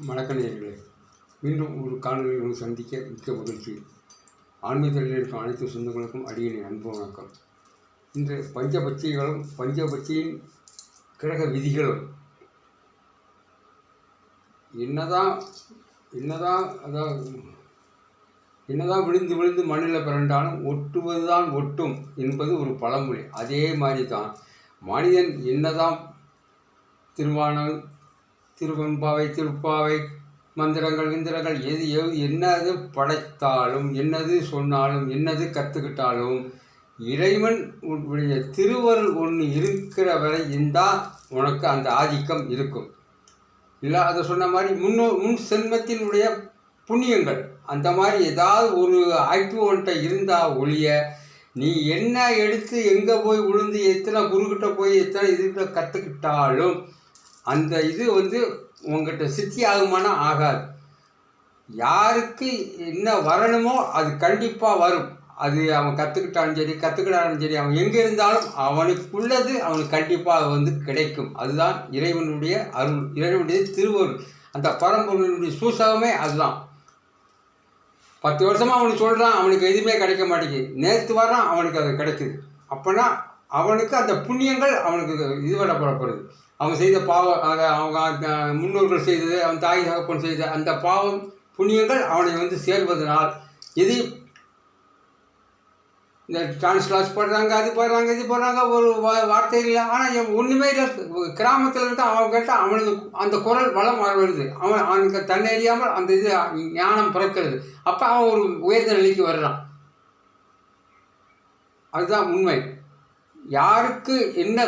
வணக்க நேயர்களே, மீண்டும் ஒரு காணொலியை சந்திக்க மிக்க மகிழ்ச்சி. ஆன்மீகத்தில் இருக்கும் அனைத்து சொந்தங்களுக்கும் அடியேன் அன்பு வணக்கம். இன்று பஞ்சபட்சியின் கிரக விதிகளும் என்னதான் விழுந்து விழுந்து மண்ணில் பிறண்டாலும் ஒட்டுவது தான் ஒட்டும் என்பது ஒரு பழமொழி. அதே மாதிரி தான் மனிதன் என்னதான் திருவானல், திருவெண்பாவை, திருப்பாவை, மந்திரங்கள், விந்திரங்கள் என்னது படைத்தாலும், என்னது சொன்னாலும், என்னது கற்றுக்கிட்டாலும் இறைவன் உடைய திருவருள் ஒன்று இருக்கிற வரை இருந்தால் உனக்கு அந்த ஆதிக்கம் இருக்கும். இல்லை அதை சொன்ன மாதிரி முன் செல்வத்தினுடைய புண்ணியங்கள் அந்த மாதிரி ஏதாவது ஒரு ஆக்டிவ் ஒன்றை இருந்தால் ஒழிய நீ என்ன எடுத்து எங்கே போய் விழுந்து எத்தனை குருக்கிட்ட போய் எத்தனை இதுகிட்ட கற்றுக்கிட்டாலும் அந்த இது உங்கள்கிட்ட சித்தி ஆகுமானா ஆகாது. யாருக்கு என்ன வரணுமோ அது கண்டிப்பாக வரும். அது அவன் கற்றுக்கிட்டாலும் சரி அவன் எங்கே இருந்தாலும் அவனுக்குள்ளது அவனுக்கு கண்டிப்பாக கிடைக்கும். அதுதான் இறைவனுடைய அருள், இறைவனுடைய திருவருள், அந்த பரம்பொருளுடைய சூசகமே அதுதான். 10 வருஷமாக அவனுக்கு சொல்கிறான், அவனுக்கு எதுவுமே கிடைக்க மாட்டேங்குது. நேற்று வரான், அவனுக்கு அது கிடைக்குது. அப்போனா அவனுக்கு அந்த புண்ணியங்கள் அவனுக்கு இது பண்ணப்படுது. அவன் செய்த பாவம், அவங்க முன்னோர்கள் செய்தது, அவன் தாய் தகப்பன் செய்த அந்த பாவம் புண்ணியங்கள் அவனை சேர்வதனால் இது இந்த டான்ஸ் கிளாஸ் போடுறாங்க, அது போடுறாங்க, இது போடுறாங்க, ஒரு வார்த்தை இல்லை. ஆனால் ஒன்றுமே இல்லை. கிராமத்தில் இருக்க அவன் கேட்டால் அவனுக்கு அந்த குரல் வளம் வருது. அவனுக்கு தன்னறியாமல் அந்த இது ஞானம் பிறக்கிறது. அப்போ அவன் ஒரு உயர்ந்த நிலைக்கு வர்றான். அதுதான் உண்மை. யாருக்கு என்ன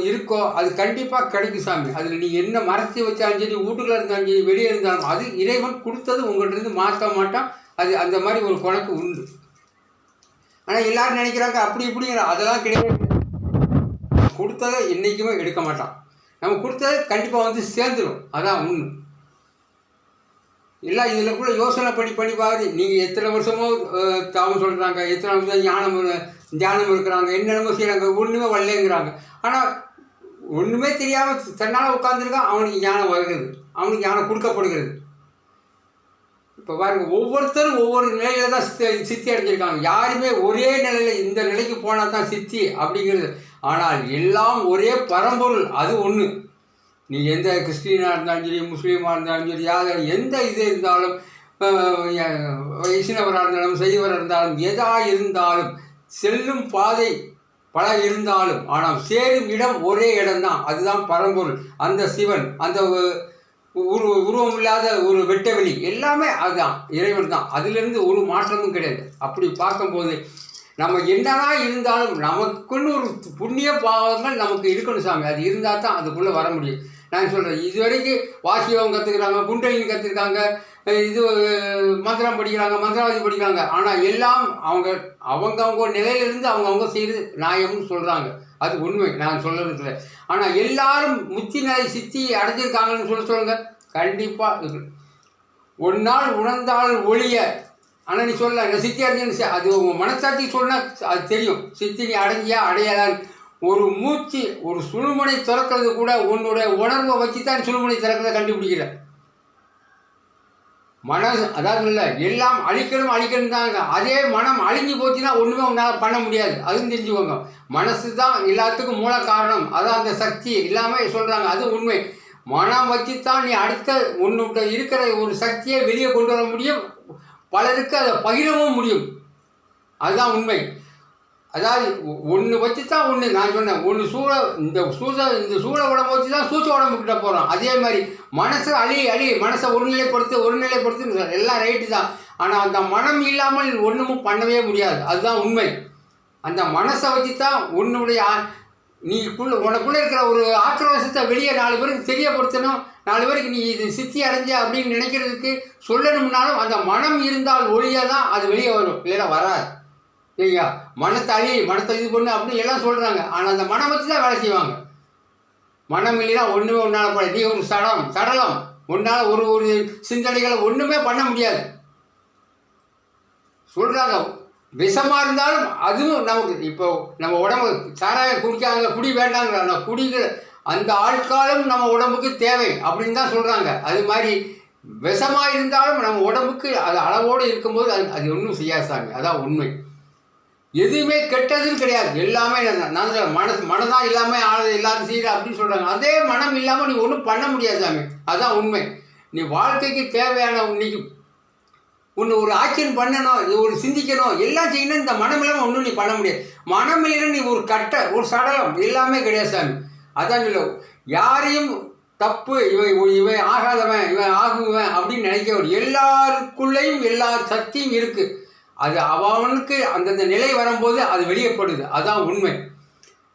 இருக்கோ அது கண்டிப்பாக கிடைக்கும் சாமி. அதில் நீ என்ன மறைச்சி வச்சாலும் சரி, வீட்டுக்குள்ள இருந்தாலும் சரி, வெளியே இருந்தாலும் அது இறைவன் கொடுத்தது உங்கள்கிட்ட மாற்ற மாட்டான். அது அந்த மாதிரி ஒரு கணக்கு உண்டு. ஆனால் எல்லாரும் நினைக்கிறாங்க அப்படி இப்படிங்கிற, அதெல்லாம் கிடையாது. கொடுத்ததை என்றைக்குமே எடுக்க மாட்டான். நம்ம கொடுத்ததை கண்டிப்பாக சேர்ந்துடும். அதான் உண்மை. எல்லாம் இதில் கூட யோசனை பண்ணி பாரு. நீங்கள் எத்தனை வருஷமோ தாமம் சொல்கிறாங்க, எத்தனை வருஷம் தியானம் இருக்கிறாங்க, என்னென்னமோ செய்கிறாங்க, ஒன்றுமே வரலேங்கிறாங்க. ஆனால் ஒன்றுமே தெரியாமல் தன்னால் உட்காந்துருக்கான், அவனுக்கு ஞானம் வருகிறது, அவனுக்கு ஞானம் கொடுக்கப்படுகிறது. இப்போ பாருங்கள், ஒவ்வொருத்தரும் ஒவ்வொரு நிலையில தான் சித்தி அடைஞ்சிருக்காங்க. யாருமே ஒரே நிலையில் இந்த நிலைக்கு போனால் தான் சித்தி அப்படிங்கிறது. ஆனால் எல்லாம் ஒரே பரம்பொருள், அது ஒன்று. நீ எந்த கிறிஸ்டினாக இருந்தாலும் சரி, முஸ்லீமாக இருந்தாலும் சரி, யார் எந்த இது இருந்தாலும், வைஷ்ணவராக இருந்தாலும் சைவராக இருந்தாலும், எதாக இருந்தாலும், செல்லும் பாதை பல இருந்தாலும் ஆனால் சேரும் இடம் ஒரே இடம்தான். அதுதான் பரம்பொருள். அந்த சிவன், அந்த உருவம் இல்லாத ஒரு வெட்டவெளி, எல்லாமே அதுதான் இறைவன் தான். அதிலிருந்து ஒரு மாற்றமும் கிடையாது. அப்படி பார்க்கும்போது நம்ம என்னதான் இருந்தாலும் நமக்குன்னு ஒரு புண்ணிய பாவங்கள் நமக்கு இருக்கணும் சாமி. அது இருந்தால் தான் அதுக்குள்ளே வர முடியும். நான் சொல்கிறேன், இது வரைக்கும் வாசியம் கற்றுக்கிறாங்க, குண்டலினி கற்றுக்கிறாங்க, இது மந்திரம் படிக்கிறாங்க, மந்திரவாதி படிக்கிறாங்க. ஆனால் எல்லாம் அவங்க நிலையிலிருந்து அவங்க செய்து நியாயம்னு சொல்கிறாங்க. அது உண்மை, நான் சொல்கிறதுல. ஆனால் எல்லாரும் முத்தி நிலை சித்தி அடைஞ்சிருக்காங்கன்னு சொல்லுங்க. கண்டிப்பாக ஒரு நாள் உணர்ந்தால் ஒழிய. ஆனால் நீ சொல்ல நான் சித்தி அடைஞ்சேன்னு, அது உங்கள் மனசாட்சி சொன்னால் அது தெரியும். சித்தி நீ அடைஞ்சியா அடையாதான். ஒரு மூச்சு, ஒரு சுழுமுனை திறக்கிறது கூட உன்னுடைய உணர்வை வச்சு தான் சுழுமுனை திறக்கிறத கண்டுபிடிக்கிற. அதாவது இல்லை, எல்லாம் அழிக்கணும் தாங்க. அதே மனம் அழிஞ்சு போச்சுன்னா ஒன்றுமே உன்னால் பண்ண முடியாது. அதுவும் தெரிஞ்சுக்கோங்க. மனசு தான் எல்லாத்துக்கும் மூல காரணம். அதான் அந்த சக்தி இல்லாமல் சொல்கிறாங்க. அது உண்மை. மனம் வச்சுத்தான் நீ அடுத்த உன்னுடைய இருக்கிற ஒரு சக்தியை வெளியே கொண்டு வர முடியும். பலருக்கு அதை பகிரவும் முடியும். அதுதான் உண்மை. அதாவது ஒன்று வச்சு தான் ஒன்று, நான் சொன்னேன், ஒன்று இந்த சூழ உடம்பு வச்சு தான் சூச்ச உடம்புக்கிட்ட போகிறோம். அதே மாதிரி மனசை அழி மனசை ஒருநிலைப்படுத்து எல்லாம் ரைட்டு தான். ஆனால் அந்த மனம் இல்லாமல் ஒன்றுமும் பண்ணவே முடியாது. அதுதான் உண்மை. அந்த மனசை வச்சு தான் உன்னுடைய உனக்குள்ளே இருக்கிற ஒரு ஆக்ரோஷத்தை வெளியே 4 பேருக்கு தெரியப்படுத்தணும். 4 பேருக்கு நீ இது சித்தி அடைஞ்ச அப்படின்னு நினைக்கிறதுக்கு சொல்லணும்னாலும் அந்த மனம் இருந்தால் ஒழிய தான் அது வெளியே வரும், இல்லைன்னா வராது. சரியா? மனத்தை இது பண்ணு அப்படின்னு எல்லாம் சொல்கிறாங்க. ஆனால் அந்த மனம் வச்சு தான் வேலை செய்வாங்க. மனம் இல்லைன்னா ஒன்றுமே ஒன்றால் நீ ஒரு சடலம் ஒன்றால் ஒரு சிந்தனைகளை ஒன்றுமே பண்ண முடியாது சொல்கிறாங்க. விஷமாக இருந்தாலும் அதுவும் நமக்கு இப்போ நம்ம உடம்பு சாராயம் குடிக்காங்க, குடி வேண்டாங்கிற, ஆனால் குடிக்கிற அந்த ஆட்காலம் நம்ம உடம்புக்கு தேவை அப்படின்னு தான் சொல்கிறாங்க. அது மாதிரி விஷமாக இருந்தாலும் நம்ம உடம்புக்கு அது அளவோடு இருக்கும்போது அது ஒன்றும் செய்யாது சாமி. அதான் உண்மை. எதுவுமே கெட்டதுன்னு கிடையாது. எல்லாமே நான் மனதான் இல்லாமல் ஆளது எல்லாரும் செய்கிற அப்படின்னு சொல்கிறாங்க. அதே மனம் இல்லாமல் நீ ஒன்றும் பண்ண முடியாது சாமி. அதுதான் உண்மை. நீ வாழ்க்கைக்கு தேவையான இன்னைக்கு ஒன்று ஒரு ஆக்ஷன் பண்ணணும், ஒரு சிந்திக்கணும், எல்லாம் செய்யணும். இந்த மனம் இல்லாமல் ஒன்றும் நீ பண்ண முடியாது. மனம் இல்லைன்னா நீ ஒரு கட்டை ஒரு சடலம் எல்லாமே கிடையாது சாமி. அதான் இல்லை யாரையும் தப்பு இவன் ஆகாதவன் இவன் ஆகுவன் அப்படின்னு நினைக்க எல்லாருக்குள்ளேயும் எல்லா சக்தியும் இருக்குது. அது அவனுக்கு அந்தந்த நிலை வரும்போது அது வெளியப்படுது. அதுதான் உண்மை.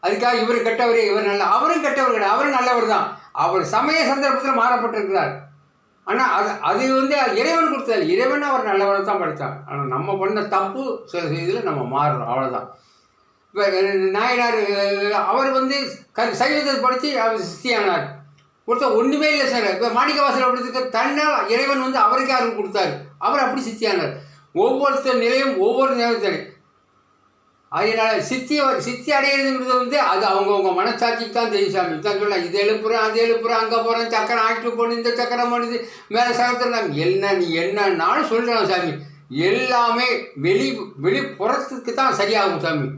அதுக்காக இவர் கெட்டவர் இவர் நல்ல அவரும் கெட்டவர் கிடையாது, அவரும் நல்லவர் தான். அவர் சமய சந்தர்ப்பத்தில் மாறப்பட்டிருக்கிறார். ஆனால் அது இறைவன் கொடுத்தது. இறைவன் அவர் நல்லவரை தான் படைத்தார். ஆனால் நம்ம பண்ண தப்பு சில இதில் நம்ம மாறுறோம், அவ்வளோதான். இப்போ நாயனார் அவர் சைவத்தை படித்து அவர் சித்தியானார். ஒருத்தர் ஒன்றுமே இல்லை சார். இப்போ மாணிக்கவாசல் அப்படிதுக்கு தன்னால் இறைவன் அவருக்கே அருள் கொடுத்தாரு. அவர் அப்படி சித்தியானார். ஒவ்வொருத்தர் நிலையும் ஒவ்வொரு நிலையத்தனி. அதனால் சித்தி அடையிறதுங்கிறது அது அவங்கவுங்க மனசாட்சிக்கு தான் தெரியும் சாமி. தான் சொல்லலாம் இது எழுப்புறேன் அது எழுப்புறேன் அங்கே போகிறேன் சக்கரம் ஆக்கிட்டு போகணும் இந்த சக்கரம் பண்ணுது மேலே சக்கரத்தில் என்ன நீ என்னன்னாலும் சொல்கிறேன் சாமி. எல்லாமே வெளிப்புறத்துக்கு தான் சரியாகும் சாமி.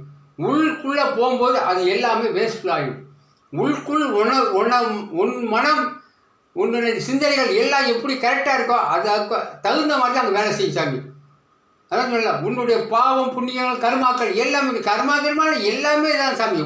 உள்ளுக்குள்ளே போகும்போது அது எல்லாமே வேஸ்ட்ஃபுல் ஆகிடும். உள்குள் உன் மனம் உன்னுடைய சிந்தனைகள் எல்லாம் எப்படி கரெக்டாக இருக்கோ அதுக்கு தகுந்த மாதிரி தான் அங்கே வேலை செய்யும் சாமி. அதான் சொல்லலாம். உன்னுடைய பாவம் புண்ணியங்கள் கர்மாக்கள் எல்லாமே கர்மாக்கர்மான எல்லாமே தான் சாமி.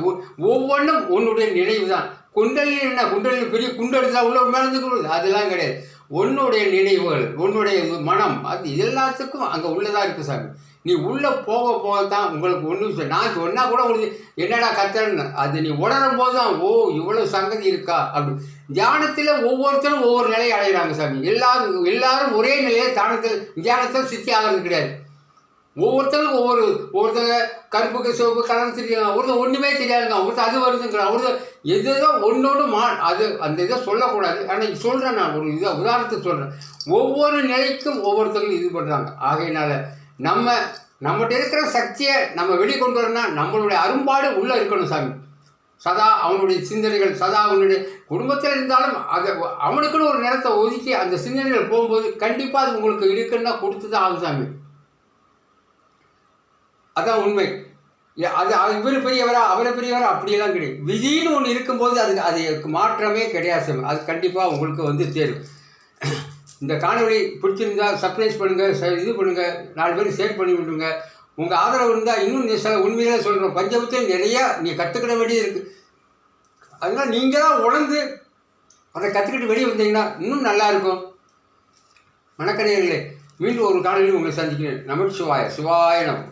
ஒவ்வொன்றும் உன்னுடைய நினைவு தான். குண்டலில் என்ன குண்டலில் பெரிய குண்டெடுத்தா உள்ள மேலேருந்து அதெல்லாம் கிடையாது. உன்னுடைய நினைவுகள் உன்னுடைய மனம் அது எல்லாத்துக்கும் அங்கே உள்ளதாக இருக்குது சாமி. நீ உள்ளே போக போகத்தான் உங்களுக்கு ஒன்றும் நான் சொன்னால் கூட உங்களுக்கு என்னடா கத்தன்னு அது நீ உணரும் போது தான் ஓ இவ்வளோ சங்கதி இருக்கா அப்படி. தியானத்தில் ஒவ்வொருத்தரும் ஒவ்வொரு நிலையை அடைகிறாங்க சாமி. எல்லாரும் ஒரே நிலையை தியானத்தில் சித்தி ஆகிறது கிடையாது. ஒவ்வொருத்தருக்கும் ஒவ்வொருத்தங்க கருப்புக்கு சிவப்பு கலர் தெரியாங்க, ஒருத்தர் ஒன்றுமே தெரியாதுங்க, ஒருத்தர் அது வருதுங்கிறான், ஒருத்தர் எதுதான் ஒன்றோடு அது அந்த இதை சொல்லக்கூடாது. ஆனால் சொல்கிறேன் நான் ஒரு இதை உதாரணத்துக்கு சொல்கிறேன். ஒவ்வொரு நிலைக்கும் ஒவ்வொருத்தரும் இது பண்ணுறாங்க. ஆகையினால நம்மகிட்ட இருக்கிற சக்தியை நம்ம வெளிக்கொண்டு வரணும்னா நம்மளுடைய அரும்பாடு உள்ளே இருக்கணும் சாமி. சதா அவனுடைய சிந்தனைகள் சதா அவனுடைய குடும்பத்தில் இருந்தாலும் அதை அவனுக்குன்னு ஒரு நேரத்தை ஒதுக்கி அந்த சிந்தனைகள் போகும்போது கண்டிப்பாக அது உங்களுக்கு இருக்குன்னா கொடுத்து தான் ஆகும் சாமி. அதான் உண்மை. அது இவர் பெரியவரா அவரை பெரியவரா அப்படியெல்லாம் கிடையாது. விதின்னு ஒன்று இருக்கும்போது அதுக்கு மாற்றமே கிடையாது சாமி. அது கண்டிப்பாக உங்களுக்கு தேரும். இந்த காணொலி பிடிச்சிருந்தா சப்ஸ்கிரைப் பண்ணுங்கள், இது பண்ணுங்கள், 4 பேருக்கு ஷேர் பண்ணி விட்டுருங்க. உங்கள் ஆதரவு இருந்தால் இன்னும் சில உண்மைகளை சொல்கிறோம். பஞ்சபத்தில் நிறையா கற்றுக்கிட வேண்டியது இருக்குது. அதனால் நீங்கள் தான் உணர்ந்து அதை கற்றுக்கிட்டு வெளியே வந்தீங்கன்னா இன்னும் நல்லாயிருக்கும். வணக்கநேயர்களே, மீண்டும் ஒரு காணொலி உங்களை சந்திக்கிறேன். நமச்சிவாய சிவாய நம.